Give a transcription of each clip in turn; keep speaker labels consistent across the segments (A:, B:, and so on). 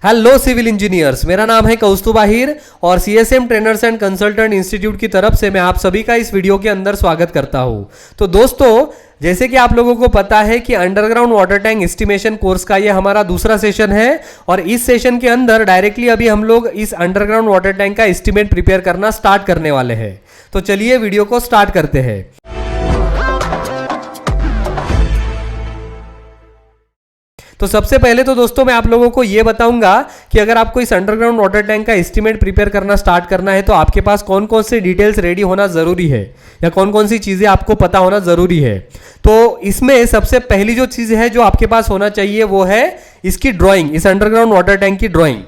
A: Hello civil engineers, मेरा नाम है कौस्तुभ आहिर और CSM trainers and consultant institute की तरफ से मैं आप सभी का इस वीडियो के अंदर स्वागत करता हूं। तो दोस्तों, जैसे कि आप लोगों को पता है कि underground water tank estimation course का ये हमारा दूसरा सेशन है और इस सेशन के अंदर डायरेक्टली अभी हम लोग इस अंडरग्राउंड वाटर टैंक का एस्टिमेट प्रिपेयर करना स्टार्ट करने वाले हैं। तो चलिए वीडियो को स्टार्ट करते हैं। तो सबसे पहले तो दोस्तों मैं आप लोगों को यह बताऊंगा कि अगर आपको इस अंडरग्राउंड वाटर टैंक का एस्टिमेट प्रिपेयर करना स्टार्ट करना है तो आपके पास कौन कौन से डिटेल्स रेडी होना जरूरी है या कौन कौन सी चीजें आपको पता होना जरूरी है। तो इसमें सबसे पहली जो चीज है जो आपके पास होना चाहिए वो है इसकी ड्राइंग, इस अंडरग्राउंड वाटर टैंक की ड्राइंग।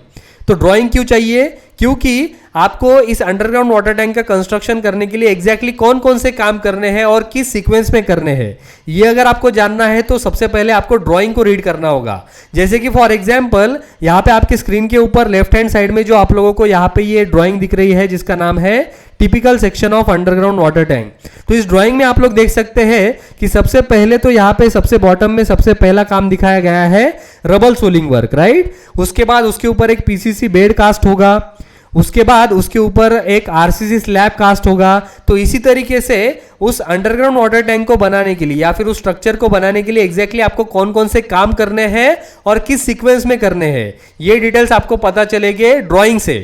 A: तो ड्राइंग क्यों चाहिए? क्योंकि आपको इस अंडरग्राउंड वाटर टैंक का कंस्ट्रक्शन करने के लिए एग्जैक्टली कौन कौन से काम करने हैं और किस सीक्वेंस में करने हैं, ये अगर आपको जानना है तो सबसे पहले आपको ड्राइंग को रीड करना होगा। जैसे कि फॉर एग्जांपल यहाँ पे आपके स्क्रीन के ऊपर लेफ्ट हैंड साइड में जो आप लोगों को यहाँ पे ये ड्राइंग दिख रही है जिसका नाम है typical section of underground water tank. तो इस ड्राइंग में आप लोग देख सकते हैं कि सबसे पहले तो यहाँ पे सबसे बॉटम में सबसे पहला काम दिखाया गया है रबल सोलिंग वर्क, राइट। उसके बाद उसके ऊपर एक पीसीसी बेड कास्ट होगा, उसके बाद उसके ऊपर एक आरसीसी स्लैब कास्ट होगा। तो इसी तरीके से उस अंडरग्राउंड वाटर टैंक को बनाने के लिए या फिर उस स्ट्रक्चर को बनाने के लिए एग्जैक्टली आपको कौन कौन से काम करने हैं और किस सीक्वेंस में करने हैं, ये डिटेल्स आपको पता चलेंगे ड्राइंग से।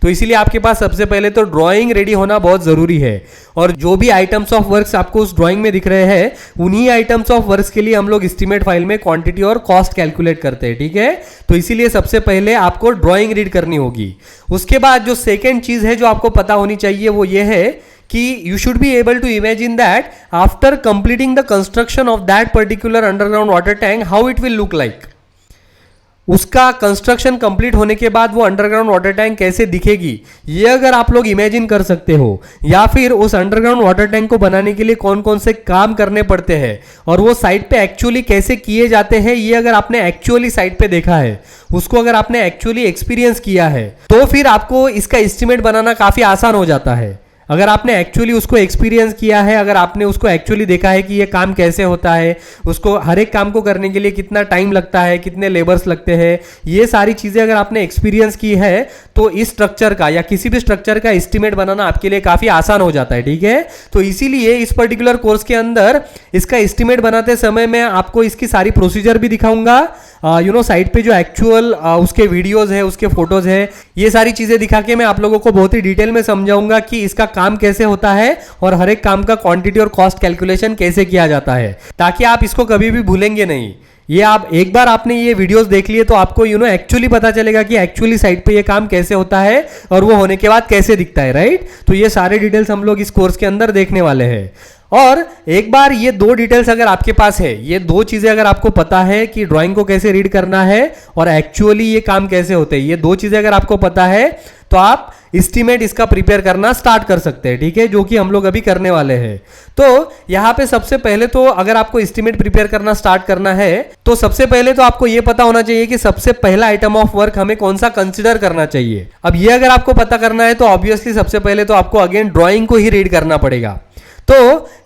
A: तो इसीलिए आपके पास सबसे पहले तो ड्राइंग रेडी होना बहुत जरूरी है और जो भी आइटम्स ऑफ वर्क्स आपको उस ड्राइंग में दिख रहे हैं उन्हीं आइटम्स ऑफ वर्क्स के लिए हम लोग एस्टीमेट फाइल में क्वांटिटी और कॉस्ट कैलकुलेट करते हैं, ठीक है। तो इसीलिए सबसे पहले आपको ड्राइंग रीड करनी होगी। उसके बाद जो सेकेंड चीज है जो आपको पता होनी चाहिए वो ये है कि you should be able to imagine that after completing the construction of that particular underground water tank how it will look like. उसका कंस्ट्रक्शन कंप्लीट होने के बाद वो अंडरग्राउंड वाटर टैंक कैसे दिखेगी ये अगर आप लोग इमेजिन कर सकते हो, या फिर उस अंडरग्राउंड वाटर टैंक को बनाने के लिए कौन कौन से काम करने पड़ते हैं और वो साइट पे एक्चुअली कैसे किए जाते हैं, ये अगर आपने एक्चुअली साइट पे देखा है, उसको अगर आपने एक्चुअली एक्सपीरियंस किया है तो फिर आपको इसका एस्टिमेट बनाना काफी आसान हो जाता है। अगर आपने एक्चुअली उसको एक्सपीरियंस किया है, अगर आपने उसको एक्चुअली देखा है कि ये काम कैसे होता है, उसको हर एक काम को करने के लिए कितना टाइम लगता है, कितने लेबर्स लगते हैं, ये सारी चीजें अगर आपने एक्सपीरियंस की है तो इस स्ट्रक्चर का या किसी भी स्ट्रक्चर का एस्टिमेट बनाना आपके लिए काफी आसान हो जाता है, ठीक है। तो इसीलिए इस पर्टिकुलर कोर्स के अंदर इसका एस्टिमेट बनाते समय मैं आपको इसकी सारी प्रोसीजर भी दिखाऊंगा, साइट पे जो एक्चुअल उसके वीडियोस है, उसके फोटोज है, ये सारी चीजें दिखा के मैं आप लोगों को बहुत ही डिटेल में समझाऊंगा कि इसका काम कैसे होता है और हर एक काम का क्वांटिटी और कॉस्ट कैलकुलेशन कैसे किया जाता है, ताकि आप इसको कभी भी भूलेंगे नहीं। ये आप एक बार आपने ये वीडियोस देख लिए तो आपको एक्चुअली पता चलेगा कि एक्चुअली साइट पे ये काम कैसे होता है और वो होने के बाद कैसे दिखता है, राइट। तो ये सारे डिटेल्स हम लोग इस कोर्स के अंदर देखने वाले हैं। और एक बार ये दो डिटेल्स अगर आपके पास है, ये दो चीजें अगर आपको पता है कि ड्राइंग को कैसे रीड करना है और एक्चुअली ये काम कैसे होते हैं, ये दो चीजें अगर आपको पता है तो आप एस्टीमेट इसका प्रिपेयर करना स्टार्ट कर सकते हैं, ठीक है, जो कि हम लोग अभी करने वाले हैं। तो यहां पे सबसे पहले तो अगर आपको एस्टीमेट प्रिपेयर करना स्टार्ट करना है तो सबसे पहले तो आपको यह पता होना चाहिए कि सबसे पहला आइटम ऑफ वर्क हमें कौन सा कंसीडर करना चाहिए। अब ये अगर आपको पता करना है तो ऑब्वियसली सबसे पहले तो आपको अगेन ड्राइंग को ही रीड करना पड़ेगा। तो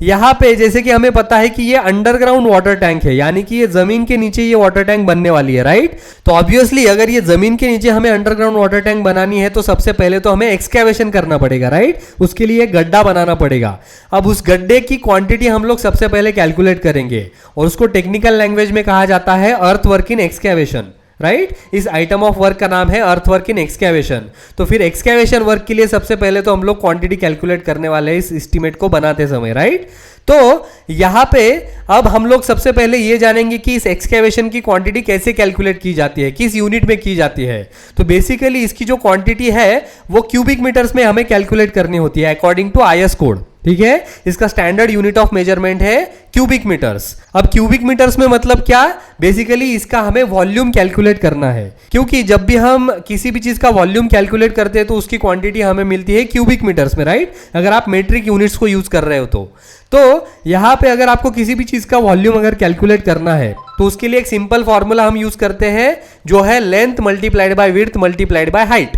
A: यहां पे जैसे कि हमें पता है कि ये अंडरग्राउंड वाटर टैंक है, यानी कि ये जमीन के नीचे ये वाटर टैंक बनने वाली है, राइट। तो ऑब्वियसली अगर ये जमीन के नीचे हमें अंडरग्राउंड वाटर टैंक बनानी है तो सबसे पहले तो हमें एक्सकैवेशन करना पड़ेगा, राइट। उसके लिए एक गड्ढा बनाना पड़ेगा। अब उस गड्ढे की क्वांटिटी हम लोग सबसे पहले कैलकुलेट करेंगे और उसको टेक्निकल लैंग्वेज में कहा जाता है अर्थ वर्क इन एक्सकैवेशन, राइट। इस आइटम ऑफ वर्क का नाम है अर्थ वर्क इन एक्सकैवेशन। तो फिर एक्सकैवेशन वर्क के लिए सबसे पहले तो हम लोग क्वांटिटी कैलकुलेट करने वाले हैं इस एस्टीमेट को बनाते समय, राइट। तो यहां पे अब हम लोग सबसे पहले ये जानेंगे कि इस एक्सकैवेशन की क्वांटिटी कैसे कैलकुलेट की जाती है, किस यूनिट में की जाती है। तो बेसिकली इसकी जो क्वांटिटी है वो क्यूबिक मीटर्स में हमें कैलकुलेट करनी होती है अकॉर्डिंग टू आईएस कोड, ठीक है। इसका स्टैंडर्ड यूनिट ऑफ मेजरमेंट है क्यूबिक मीटर्स। अब क्यूबिक मीटर्स में मतलब क्या, बेसिकली इसका हमें वॉल्यूम कैलकुलेट करना है, क्योंकि जब भी हम किसी भी चीज का वॉल्यूम कैलकुलेट करते हैं तो उसकी क्वांटिटी हमें मिलती है क्यूबिक मीटर्स में, राइट। अगर आप मेट्रिक यूनिट्स को यूज कर रहे हो तो यहां पे अगर आपको किसी भी चीज का वॉल्यूम अगर कैलकुलेट करना है तो उसके लिए एक सिंपल फॉर्मूला हम यूज करते हैं जो है length multiplied by width multiplied by height,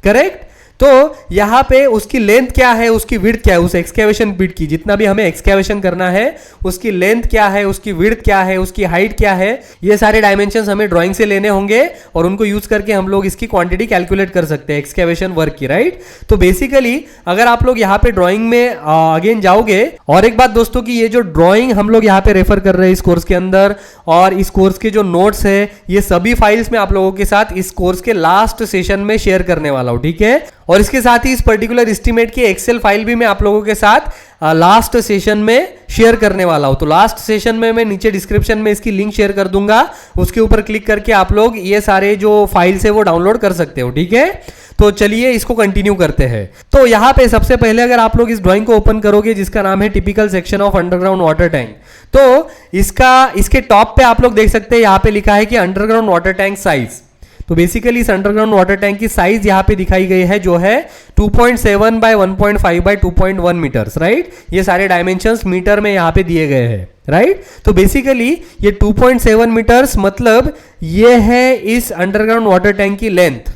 A: correct. तो यहाँ पे उसकी लेंथ क्या है, उसकी विड्थ क्या है, उस एक्सकेवेशन पिट की, जितना भी हमें एक्सकेवेशन करना है उसकी लेंथ क्या है, उसकी विड्थ क्या है, उसकी हाइट क्या है, ये सारे डायमेंशंस हमें ड्राइंग से लेने होंगे और उनको यूज करके हम लोग इसकी क्वांटिटी कैलकुलेट कर सकते हैं एक्सकेवेशन वर्क की, राइट। तो बेसिकली अगर आप लोग यहाँ पे ड्राइंग में अगेन जाओगे, और एक बात दोस्तों की ये जो ड्राइंग हम लोग यहाँ पे रेफर कर रहे हैं इस कोर्स के अंदर, और इस कोर्स के जो नोट्स है ये सभी फाइल्स में आप लोगों के साथ इस कोर्स के लास्ट सेशन में शेयर करने वाला हूं, ठीक है। और इसके साथ ही इस पर्टिकुलर एस्टीमेट की एक्सेल फाइल भी मैं आप लोगों के साथ लास्ट सेशन में शेयर करने वाला हूं। तो लास्ट सेशन में मैं नीचे डिस्क्रिप्शन में इसकी लिंक शेयर कर दूंगा, उसके ऊपर क्लिक करके आप लोग ये सारे जो फाइल्स है वो डाउनलोड कर सकते हो, ठीक है। तो चलिए इसको कंटिन्यू करते हैं। तो यहाँ पे सबसे पहले अगर आप लोग इस ड्राइंग को ओपन करोगे जिसका नाम है typical section of underground water tank, तो इसके टॉप पे आप लोग देख सकते हैं यहाँ पे लिखा है कि अंडरग्राउंड वाटर टैंक साइज। तो बेसिकली इस अंडरग्राउंड वाटर टैंक की साइज यहाँ पे दिखाई गई है जो है 2.7 बाय 1.5 बाय 2.1 मीटर्स, राइट। ये सारे डायमेंशंस मीटर में यहाँ पे दिए गए हैं, राइट। तो बेसिकली ये 2.7 मीटर्स मतलब ये है इस अंडरग्राउंड वाटर टैंक की लेंथ,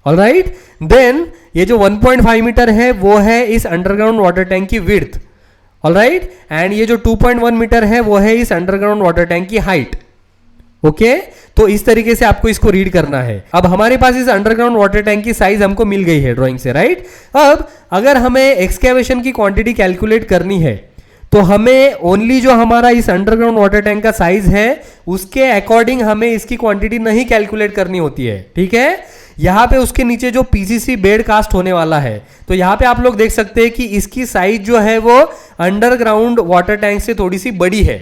A: ऑलराइट। देन ये जो 1.5 मीटर है वो है इस अंडरग्राउंड वाटर टैंक की विड्थ, ऑलराइट। एंड ये जो 2.1 मीटर है वो है इस अंडरग्राउंड वाटर टैंक की हाइट, ओके। तो इस तरीके से आपको इसको रीड करना है। अब हमारे पास इस अंडरग्राउंड वाटर टैंक की साइज हमको मिल गई है ड्राइंग से, राइट। अब अगर हमें एक्सकेवेशन की क्वांटिटी कैलकुलेट करनी है तो हमें ओनली जो हमारा इस अंडरग्राउंड वाटर टैंक का साइज है उसके अकॉर्डिंग हमें इसकी क्वांटिटी नहीं कैलकुलेट करनी होती है, ठीक है। यहाँ पे उसके नीचे जो पीसीसी बेड कास्ट होने वाला है, तो यहाँ पे आप लोग देख सकते हैं कि इसकी साइज जो है वो अंडरग्राउंड वाटर टैंक से थोड़ी सी बड़ी है,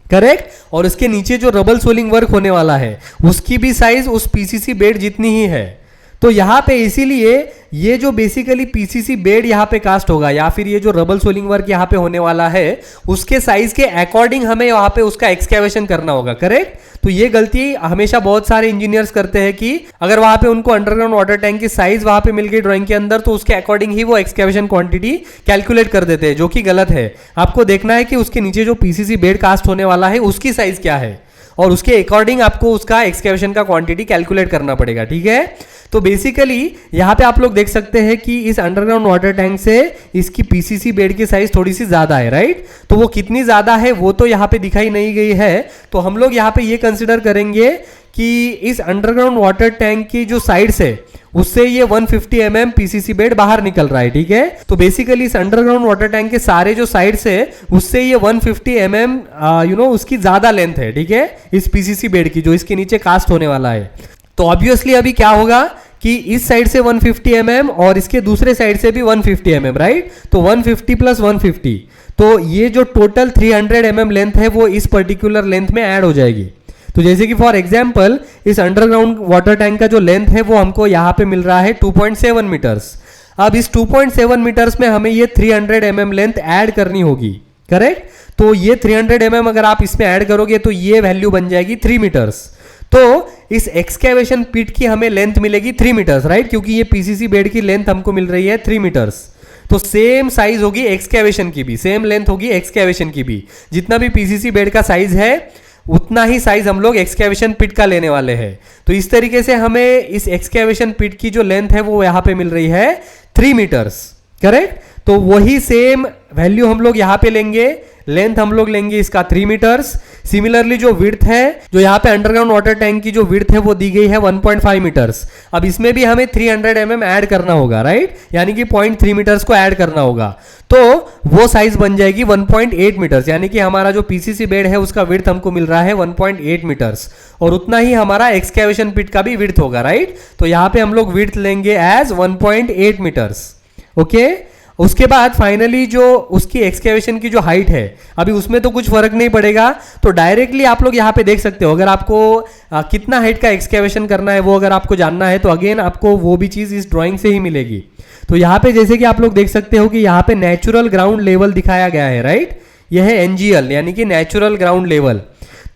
A: करेक्ट। और उसके नीचे जो रबल सोलिंग वर्क होने वाला है उसकी भी साइज उस पीसीसी बेड जितनी ही है। तो यहाँ पे इसीलिए ये जो बेसिकली पीसीसी बेड यहाँ पे कास्ट होगा या फिर ये जो रबल सोलिंग वर्क यहाँ पे होने वाला है उसके साइज के अकॉर्डिंग हमें वहां पे उसका एक्सकेवेशन करना होगा, करेक्ट। तो ये गलती हमेशा बहुत सारे इंजीनियर्स करते हैं कि अगर वहां पे उनको अंडरग्राउंड वाटर टैंक की साइज वहां पे मिल गई ड्राइंग के अंदर तो उसके अकॉर्डिंग ही वो एक्सकेवेशन क्वांटिटी कैलकुलेट कर देते हैं, जो कि गलत है। आपको देखना है कि उसके नीचे जो पीसीसी बेड कास्ट होने वाला है उसकी साइज क्या है और उसके अकॉर्डिंग आपको उसका एक्सकेवेशन का क्वांटिटी कैलकुलेट करना पड़ेगा, ठीक है। तो बेसिकली यहाँ पे आप लोग देख सकते हैं कि इस अंडरग्राउंड वाटर टैंक से इसकी पीसीसी बेड की साइज थोड़ी सी ज्यादा है, राइट। तो वो कितनी ज्यादा है वो तो यहाँ पे दिखाई नहीं गई है। तो हम लोग यहाँ पे ये कंसिडर करेंगे कि इस अंडरग्राउंड वाटर टैंक की जो साइड्स है उससे ये 150 mm पीसीसी बेड बाहर निकल रहा है, ठीक है। तो बेसिकली इस अंडरग्राउंड वाटर टैंक के सारे जो साइड्स है उससे ये 150 mm उसकी ज्यादा लेंथ है, ठीक है, इस पीसीसी बेड की जो इसके नीचे कास्ट होने वाला है। तो ऑब्वियसली अभी क्या होगा कि इस साइड से 150 mm और इसके दूसरे साइड से भी 150 mm, राइट। तो 150 प्लस 150, तो ये जो टोटल 300 mm लेंथ है वो इस पर्टिकुलर लेंथ में ऐड हो जाएगी। तो जैसे कि फॉर एग्जांपल इस अंडरग्राउंड वाटर टैंक का जो लेंथ है वो हमको यहाँ पे मिल रहा है 2.7 मीटर्स। अब इस 2.7 मीटर्स में हमें ये 300 mm लेंथ ऐड करनी होगी, करेक्ट। तो ये 300 mm अगर आप इसमें ऐड करोगे तो ये वैल्यू बन जाएगी 3 मीटर्स। तो इस एक्सकेवेशन पिट की हमें लेंथ मिलेगी 3 मीटर्स, राइट, क्योंकि ये पीसीसी बेड की लेंथ हमको मिल रही है 3 मीटर्स। तो सेम साइज होगी एक्सकेवेशन की भी, सेम लेंथ होगी एक्सकेवेशन की भी। जितना भी पीसीसी बेड का साइज है उतना ही साइज हम लोग एक्सकेवेशन पिट का लेने वाले हैं। तो इस तरीके से हमें इस एक्सकेवेशन पिट की जो लेंथ है वो यहाँ पे मिल रही है 3 मीटर्स, करेक्ट। तो वही सेम वैल्यू हम लोग यहाँ पे लेंगे, लेंथ हम लोग लेंगे इसका 3 मीटर्स। सिमिलरली जो विड्थ है, जो यहाँ पे अंडरग्राउंड वाटर टैंक की जो विड्थ है वो दी गई है 1.5 मीटर्स। अब इसमें भी हमें 300 mm ऐड करना होगा, राइट, यानी कि 0.3 मीटर्स को ऐड करना होगा। तो वो साइज बन जाएगी 1.8 मीटर्स, यानी कि हमारा जो पीसीसी बेड है उसका विड्थ हमको मिल रहा है 1.8 मीटर्स और उतना ही हमारा एक्सकेवेशन पिट का भी विड्थ होगा, राइट। तो यहाँ पे हम लोग विड्थ लेंगे एज 1.8 मीटर्स, ओके। उसके बाद फाइनली जो उसकी एक्सकेवेशन की जो हाइट है अभी उसमें तो कुछ फर्क नहीं पड़ेगा, तो डायरेक्टली आप लोग यहाँ पे देख सकते हो। अगर आपको कितना हाइट का एक्सकेवेशन करना है वो अगर आपको जानना है तो अगेन आपको वो भी चीज इस ड्राइंग से ही मिलेगी। तो यहाँ पे जैसे कि आप लोग देख सकते हो कि यहाँ पे नेचुरल ग्राउंड लेवल दिखाया गया है, राइट। यह है एनजीएल यानी कि नेचुरल ग्राउंड लेवल।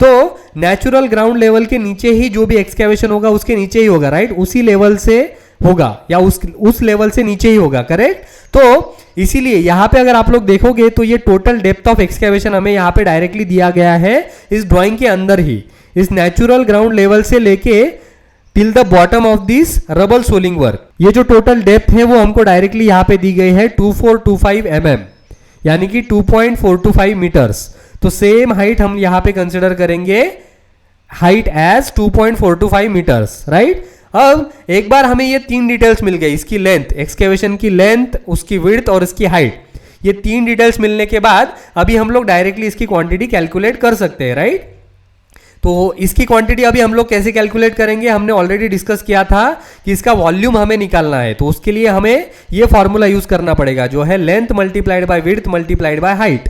A: तो नेचुरल ग्राउंड लेवल के नीचे ही जो भी एक्सकेवेशन होगा उसके नीचे ही होगा, राइट, उसी लेवल से होगा या उस लेवल से नीचे ही होगा, करेक्ट। तो इसीलिए यहाँ पे अगर आप लोग देखोगे तो ये टोटल डेप्थ ऑफ एक्सकेवेशन हमें यहाँ पे डायरेक्टली दिया गया है इस ड्राइंग के अंदर ही। इस नेचुरल ग्राउंड लेवल से लेके till the bottom of this rubble soling work. ये जो टोटल डेप्थ है वो हमको डायरेक्टली यहाँ पे दी गई है 2425 mm, यानी कि 2.425 मीटर्स। तो सेम हाइट हम यहाँ पे कंसिडर करेंगे हाइट एज 2.425 मीटर्स, राइट। अब एक बार हमें ये 3 डिटेल्स मिल गई, इसकी लेंथ, एक्सकेवेशन की लेंथ, उसकी विड्थ और इसकी हाइट। ये 3 डिटेल्स मिलने के बाद अभी हम लोग डायरेक्टली इसकी क्वांटिटी कैलकुलेट कर सकते हैं, राइट। तो इसकी क्वांटिटी अभी हम लोग कैसे कैलकुलेट करेंगे, हमने ऑलरेडी डिस्कस किया था कि इसका वॉल्यूम हमें निकालना है। तो उसके लिए हमें ये फॉर्मूला यूज करना पड़ेगा, जो है length multiplied by width multiplied by height.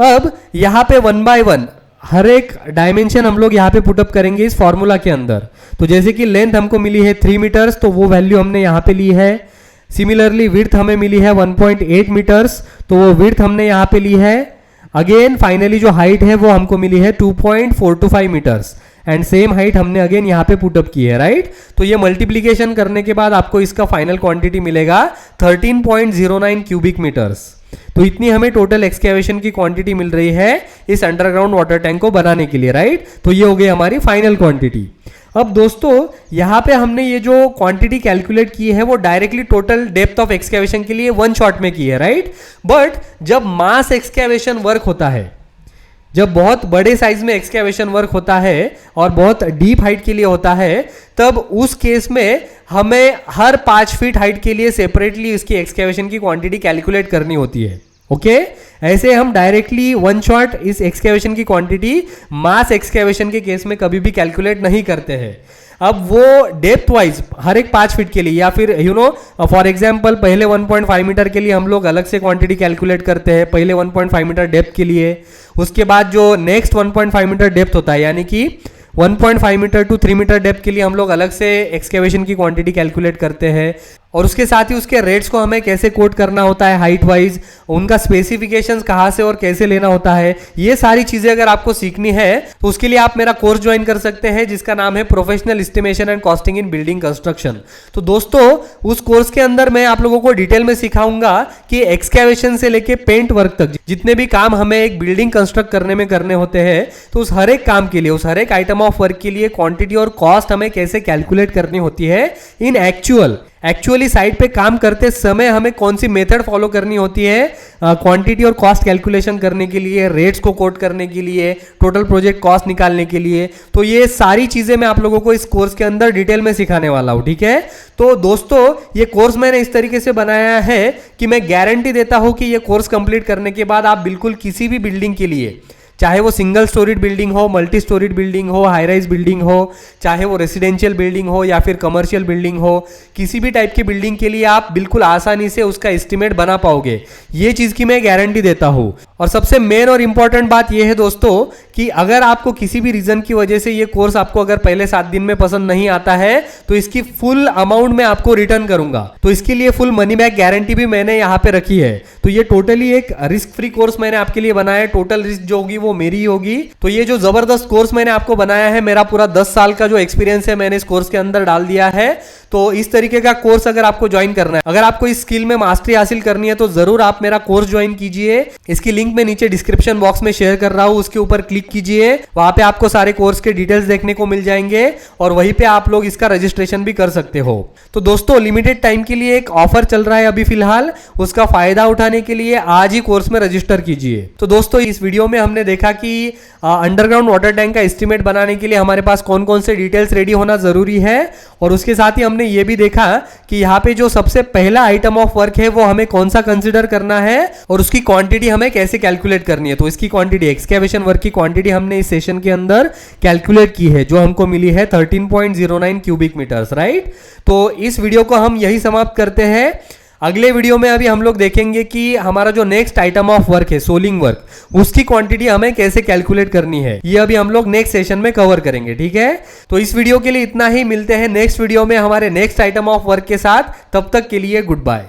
A: अब यहाँ पे 1 by 1 हर एक डायमेंशन हम लोग यहाँ पे पुटअप करेंगे इस फॉर्मूला के अंदर। तो जैसे कि लेंथ हमको मिली है 3 मीटर्स, तो वो वैल्यू हमने यहाँ पे ली है। सिमिलरली विड्थ हमें मिली है 1.8 मीटर्स, तो वो विड्थ हमने यहाँ पे ली है। अगेन फाइनली जो हाइट है वो हमको मिली है 2.425 मीटर्स, एंड सेम हाइट हमने अगेन यहाँ पे पुटअप की है, राइट। तो ये मल्टीप्लीकेशन करने के बाद आपको इसका फाइनल क्वांटिटी मिलेगा 13.09 क्यूबिक मीटर्स। तो इतनी हमें टोटल एक्सकेवेशन की क्वांटिटी मिल रही है इस अंडरग्राउंड वाटर टैंक को बनाने के लिए, राइट। तो ये हो गई हमारी फाइनल क्वांटिटी। अब दोस्तों यहाँ पे हमने ये जो क्वांटिटी कैलकुलेट की है वो directly total depth of excavation के लिए 1 शॉट में की है, राइट। बट जब मास एक्सकेवेशन वर्क होता है, जब बहुत बड़े साइज में एक्सकेवेशन वर्क होता है और बहुत डीप हाइट के लिए होता है, तब उस केस में हमें हर 5 फीट हाइट के लिए सेपरेटली इसकी एक्सकेवेशन की क्वांटिटी कैलकुलेट करनी होती है, ओके। ऐसे हम डायरेक्टली 1 शॉट इस एक्सकेवेशन की क्वांटिटी मास एक्सकेवेशन के केस में कभी भी कैलकुलेट नहीं करते हैं। अब वो डेप्थ वाइज हर एक 5 फीट के लिए, या फिर फॉर एग्जांपल पहले 1.5 मीटर के लिए हम लोग अलग से क्वांटिटी कैलकुलेट करते हैं, पहले 1.5 मीटर डेप्थ के लिए। उसके बाद जो नेक्स्ट 1.5 मीटर डेप्थ होता है, यानी कि 1.5 मीटर टू 3 मीटर डेप्थ के लिए हम लोग अलग से एक्सकेवेशन की क्वांटिटी कैलकुलेट करते हैं। और उसके साथ ही उसके रेट्स को हमें कैसे कोट करना होता है हाइट वाइज, उनका स्पेसिफिकेशंस कहाँ से और कैसे लेना होता है, ये सारी चीजें अगर आपको सीखनी है तो उसके लिए आप मेरा कोर्स ज्वाइन कर सकते हैं, जिसका नाम है professional estimation and costing in building construction. तो दोस्तों उस कोर्स के अंदर मैं आप लोगों को डिटेल में सिखाऊंगा कि एक्सकेवेशन से लेके पेंट वर्क तक जितने भी काम हमें एक बिल्डिंग कंस्ट्रक्ट करने में करने होते हैं, तो उस हर एक काम के लिए, उस हर एक आइटम ऑफ वर्क के लिए क्वांटिटी और कॉस्ट हमें कैसे कैलकुलेट करनी होती है इन एक्चुअली साइट पे काम करते समय हमें कौन सी मेथड फॉलो करनी होती है क्वांटिटी और कॉस्ट कैलकुलेशन करने के लिए, रेट्स को कोट करने के लिए, टोटल प्रोजेक्ट कॉस्ट निकालने के लिए। तो ये सारी चीजें मैं आप लोगों को इस कोर्स के अंदर डिटेल में सिखाने वाला हूं, ठीक है। तो दोस्तों ये कोर्स मैंने इस तरीके से बनाया है कि मैं गारंटी देता हूं कि ये कोर्स कंप्लीट करने के बाद आप बिल्कुल किसी भी बिल्डिंग के लिए, चाहे वो सिंगल स्टोरीड बिल्डिंग हो, मल्टी स्टोरीड बिल्डिंग हो, हाई राइज बिल्डिंग हो, चाहे वो रेसिडेंशियल बिल्डिंग हो या फिर कमर्शियल बिल्डिंग हो, किसी भी टाइप की बिल्डिंग के लिए आप बिल्कुल आसानी से उसका एस्टिमेट बना पाओगे, ये चीज की मैं गारंटी देता हूं। और सबसे मेन और इंपॉर्टेंट बात यह है दोस्तों कि अगर आपको किसी भी रीजन की वजह से ये कोर्स आपको अगर पहले 7 दिन में पसंद नहीं आता है, तो इसकी फुल अमाउंट मैं आपको रिटर्न करूंगा। तो इसके लिए फुल मनी बैक गारंटी भी मैंने यहाँ पे रखी है। तो ये टोटली एक रिस्क फ्री कोर्स मैंने आपके लिए बनाया है, टोटल रिस्क जो होगी वो मेरी होगी। तो ये जो जबरदस्त कोर्स मैंने आपको बनाया है, मेरा पूरा 10 साल का जो एक्सपीरियंस है मैंने इस कोर्स के अंदर डाल दिया है। तो इस तरीके का कोर्स अगर आपको ज्वाइन करना है, अगर आपको इस स्किल में मास्टरी हासिल करनी है, तो जरूर आप मेरा कोर्स ज्वाइन कीजिए। इसकी लिंक मैं नीचे डिस्क्रिप्शन बॉक्स में शेयर कर रहा हूं, उसके ऊपर क्लिक कीजिए। वहां पे आपको सारे कोर्स के डिटेल्स देखने को मिल जाएंगे और वहीं पे आप लोग इसका रजिस्ट्रेशन भी कर सकते हो। तो दोस्तों लिमिटेड टाइम के लिए एक ऑफर चल रहा है अभी फिलहाल, उसका फायदा उठाने के लिए आज ही कोर्स में रजिस्टर कीजिए। तो दोस्तों इस वीडियो में हमने देखा कि अंडरग्राउंड वाटर टैंक का एस्टिमेट बनाने के लिए हमारे पास कौन कौन से डिटेल्स रेडी होना जरूरी है, और उसके साथ ही हमने ये भी देखा कि यहाँ पे जो सबसे पहला आइटम ऑफ वर्क है वो हमें कौन सा कंसिडर करना है और उसकी क्वांटिटी हमें कैसे कैलकुलेट करनी है। तो इसकी क्वांटिटी, एक्सकेवेशन वर्क की क्वांटिटी हमने इस सेशन के अंदर कैलकुलेट की है, जो हमको मिली है 13.09 क्यूबिक मीटर्स, राइट। तो इस वीडियो को हम यही समाप्त करते हैं। अगले वीडियो में अभी हम लोग देखेंगे कि हमारा जो नेक्स्ट आइटम ऑफ वर्क है सोलिंग वर्क, उसकी क्वांटिटी हमें कैसे कैलकुलेट करनी है, ये अभी हम लोग नेक्स्ट सेशन में कवर करेंगे, ठीक है। तो इस वीडियो के लिए इतना ही, मिलते हैं नेक्स्ट वीडियो में हमारे नेक्स्ट आइटम ऑफ वर्क के साथ। तब तक के लिए गुड बाय।